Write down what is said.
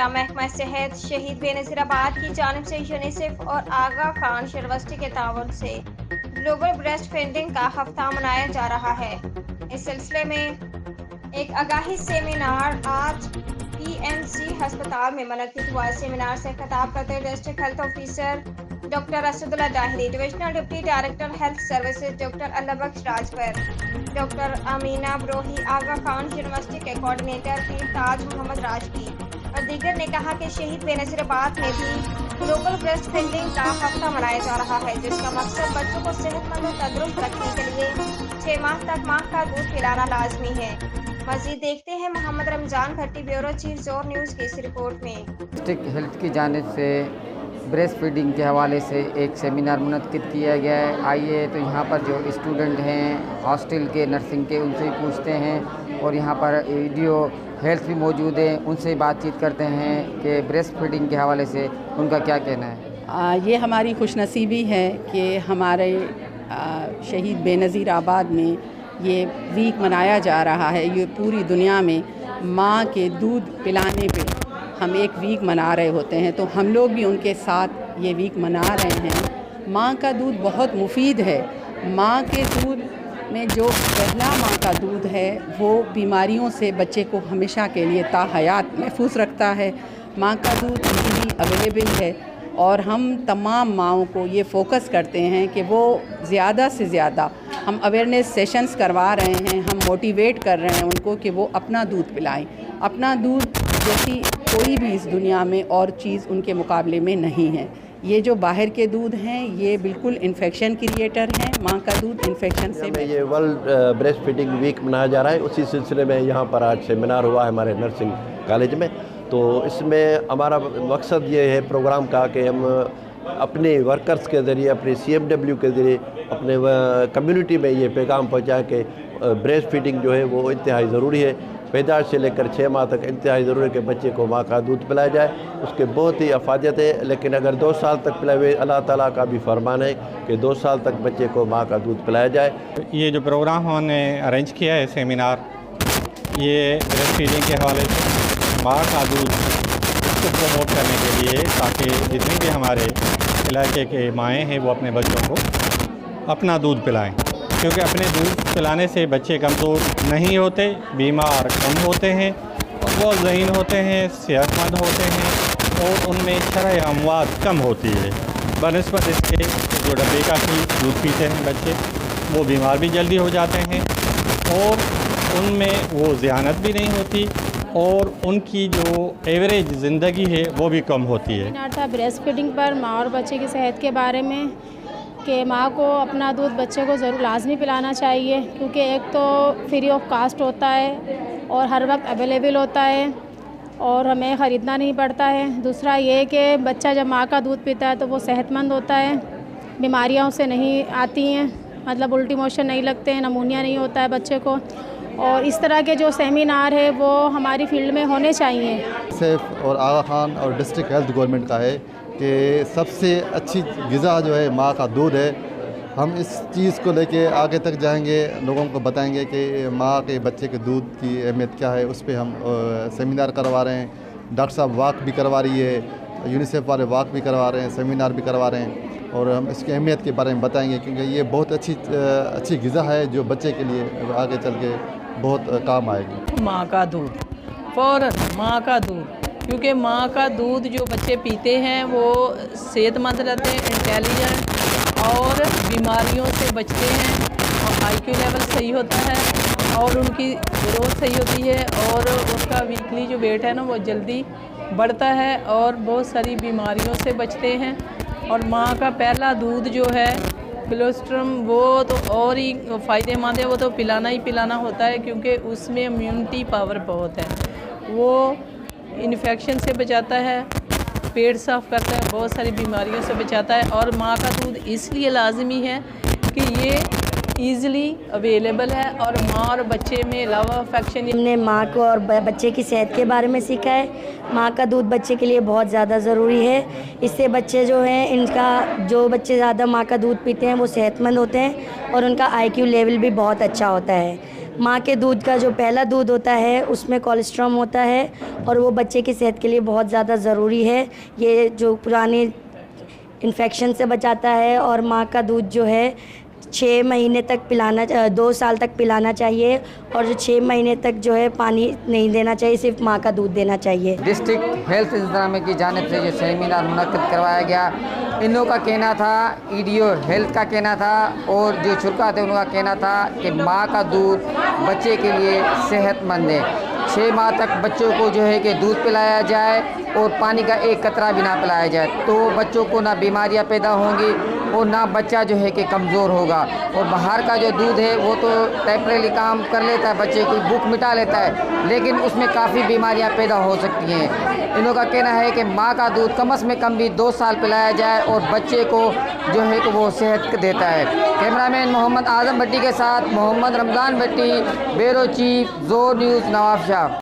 ज़िला महकमा सेहत शहीद बेनज़ीराबाद की जानिब से यूनिसेफ और आगा खान यूनिवर्सिटी के ताउन से ग्लोबल ब्रेस्ट फीडिंग का हफ्ता मनाया जा रहा है। इस सिलसिले में एक आगाही सेमिनार आज पीएमसी अस्पताल में मुनक्किद हुआ। सेमिनार से खिताब करते हुए district health officer doctor Asadullah Dahiri, divisional deputy director health services doctor Allahbakhsh Rajpar, doctor Amina Brohi, Aga Khan university के कोऑर्डिनेटर पीर ताज मोहम्मद राजवी और दीगर ने कहा कि शहीद बेनज़ीराबाद में भी ग्लोबल ब्रेस्ट फीडिंग का हफ्ता मनाया जा रहा है, जिसका मकसद बच्चों को सेहतमंद और तंदुरुस्त रखने के लिए 6 माह तक माँ का दूध पिलाना लाजमी है। मज़ीद देखते हैं मोहम्मद रमज़ान भट्टी, ब्यूरो चीफ ज़ोर न्यूज़ की इस रिपोर्ट में। डिस्ट्रिक्ट हेल्थ की जानिब से ब्रेस्ट फीडिंग के हवाले से एक सेमिनार मुनक्किद किया गया है। आइए तो यहाँ पर जो स्टूडेंट हैं हॉस्टल के नर्सिंग के, उनसे ही पूछते हैं और यहाँ पर वीडियो हेल्थ भी मौजूद है, उनसे बातचीत करते हैं कि ब्रेस्ट फीडिंग के हवाले से उनका क्या कहना है। ये हमारी खुशनसीबी है कि हमारे शहीद बेनज़ीराबाद में ये वीक मनाया जा रहा है। ये पूरी दुनिया में माँ के दूध पिलाने पे हम एक वीक मना रहे होते हैं, तो हम लोग भी उनके साथ ये वीक मना रहे हैं। माँ का दूध बहुत मुफीद है। माँ के दूध में जो पहला माँ का दूध है वो बीमारियों से बच्चे को हमेशा के लिए ताहयात महफूज रखता है। माँ का दूध इजीली अवेलेबल है और हम तमाम माँओं को ये फोकस करते हैं कि वो ज़्यादा से ज़्यादा हम अवेयरनेस सेशंस करवा रहे हैं, हम मोटिवेट कर रहे हैं उनको कि वो अपना दूध पिलाएं। अपना दूध जैसी कोई भी इस दुनिया में और चीज़ उनके मुकाबले में नहीं है। ये जो बाहर के दूध हैं ये बिल्कुल इन्फेक्शन क्रिएटर हैं। माँ का दूध इन्फेक्शन से ये वर्ल्ड ब्रेस्ट फीडिंग वीक मनाया जा रहा है। उसी सिलसिले में यहाँ पर आज सेमिनार हुआ है हमारे नर्सिंग कॉलेज में। तो इसमें हमारा मकसद ये है प्रोग्राम का कि हम अपने वर्कर्स के ज़रिए, अपने CMW के ज़रिए अपने कम्युनिटी में ये पैगाम पहुँचाएँ कि ब्रेस्ट फीडिंग जो है वो इंतहाई ज़रूरी है। पैदाइश से लेकर 6 माह तक इंतहाई ज़रूरी है कि बच्चे को माँ का दूध पिलाया जाए। उसके बहुत ही अफादियत है, लेकिन अगर 2 साल तक पिलाए हुए, अल्लाह ताला का भी फरमान है कि 2 साल तक बच्चे को माँ का दूध पिलाया जाए। ये जो प्रोग्राम हमने अरेंज किया है सेमिनार, ये ब्रेस्ट फीडिंग के हवाले से माँ का दूध उसको प्रमोट करने के लिए, ताकि जितने भी हमारे इलाके के माएँ हैं वो अपने बच्चों को अपना दूध पिलाएँ, क्योंकि अपने दूध पिलाने से बच्चे कमज़ोर नहीं होते, बीमार कम होते हैं, वो ज़हीन होते हैं, सेहतमंद होते हैं और उनमें शरह अमवात कम होती है। बनिस्बत इसके जो डब्बे का दूध पीते हैं बच्चे, वो बीमार भी जल्दी हो जाते हैं और उनमें वो ज़ियानत भी नहीं होती और उनकी जो एवरेज ज़िंदगी है वो भी कम होती है। सेमिनार था ब्रेस्ट फीडिंग पर, माँ और बच्चे की सेहत के बारे में कि माँ को अपना दूध बच्चे को ज़रूर लाजमी पिलाना चाहिए, क्योंकि एक तो फ्री ऑफ कास्ट होता है और हर वक्त अवेलेबल होता है और हमें ख़रीदना नहीं पड़ता है। दूसरा ये कि बच्चा जब माँ का दूध पीता है तो वो सेहतमंद होता है, बीमारियाँ उसे नहीं आती हैं, मतलब उल्टी मोशन नहीं लगते हैं, नमूनिया नहीं होता है बच्चे को। और इस तरह के जो सेमिनार है वो हमारी फील्ड में होने चाहिए। सेफ और आगा खान और डिस्ट्रिक्ट हेल्थ गवर्नमेंट का है कि सबसे अच्छी ग़िज़ा जो है माँ का दूध है। हम इस चीज़ को लेके आगे तक जाएंगे, लोगों को बताएंगे कि माँ के बच्चे के दूध की अहमियत क्या है। उस पर हम सेमिनार करवा रहे हैं। डॉक्टर साहब वॉक भी करवा रही है, यूनिसेफ वाले वॉक भी करवा रहे हैं, सेमिनार भी करवा रहे हैं और हम इसकी अहमियत के बारे में बताएंगे, क्योंकि ये बहुत अच्छी ग़िज़ा है जो बच्चे के लिए आगे चल के बहुत काम आएगी। माँ का दूध, फ़ौरन माँ का दूध, क्योंकि माँ का दूध जो बच्चे पीते हैं वो सेहतमंद रहते हैं, इंटेलिजेंट और बीमारियों से बचते हैं और IQ लेवल सही होता है और उनकी ग्रोथ सही होती है और उसका वीकली जो वेट है ना वो जल्दी बढ़ता है और बहुत सारी बीमारियों से बचते हैं। और माँ का पहला दूध जो है कोलेस्ट्रम, वो तो और ही फ़ायदेमंद है, वो तो पिलाना ही पिलाना होता है, क्योंकि उसमें इम्यूनिटी पावर बहुत है। वो इन्फेक्शन से बचाता है, पेट साफ़ करता है, बहुत सारी बीमारियों से बचाता है। और माँ का दूध इसलिए लाजमी है कि ये ईज़िली अवेलेबल है और माँ और बच्चे में अलावा अफेक्शन। हमने माँ को और बच्चे की सेहत के बारे में सीखा है। माँ का दूध बच्चे के लिए बहुत ज़्यादा ज़रूरी है। इससे बच्चे जो हैं, जो बच्चे ज़्यादा माँ का दूध पीते हैं वो सेहतमंद होते हैं और उनका IQ लेवल भी बहुत अच्छा होता है। माँ के दूध का जो पहला दूध होता है उसमें कोलेस्ट्रॉल होता है और वो बच्चे की सेहत के लिए बहुत ज़्यादा ज़रूरी है। ये जो पुराने इन्फेक्शन से बचाता है और माँ का दूध जो है 6 महीने तक पिलाना 2 साल तक पिलाना चाहिए और जो 6 महीने तक जो है पानी नहीं देना चाहिए, सिर्फ माँ का दूध देना चाहिए। डिस्ट्रिक्ट हेल्थ इंतजामिया की जानिब से जो सेमिनार मुनक्किद करवाया गया, इन लोगों का कहना था, ईडीओ हेल्थ का कहना था और जो शुरा थे उनका कहना था कि माँ का दूध बच्चे के लिए सेहतमंद है। 6 माह तक बच्चों को जो है कि दूध पिलाया जाए और पानी का एक कतरा भी ना पिलाया जाए, तो बच्चों को ना बीमारियां पैदा होंगी और ना बच्चा जो है कि कमज़ोर होगा। और बाहर का जो दूध है वो तो टेम्परेरी काम कर लेता है, बच्चे की भूख मिटा लेता है, लेकिन उसमें काफ़ी बीमारियां पैदा हो सकती हैं। इन लोगों का कहना है कि माँ का दूध कम से कम भी 2 साल पिलाया जाए और बच्चे को जो है कि वो सेहत देता है। कैमरामैन मोहम्मद आज़म भट्टी के साथ मोहम्मद रमज़ान भट्टी, ब्यूरो चीफ, ज़ोर न्यूज़, नवाब शाह।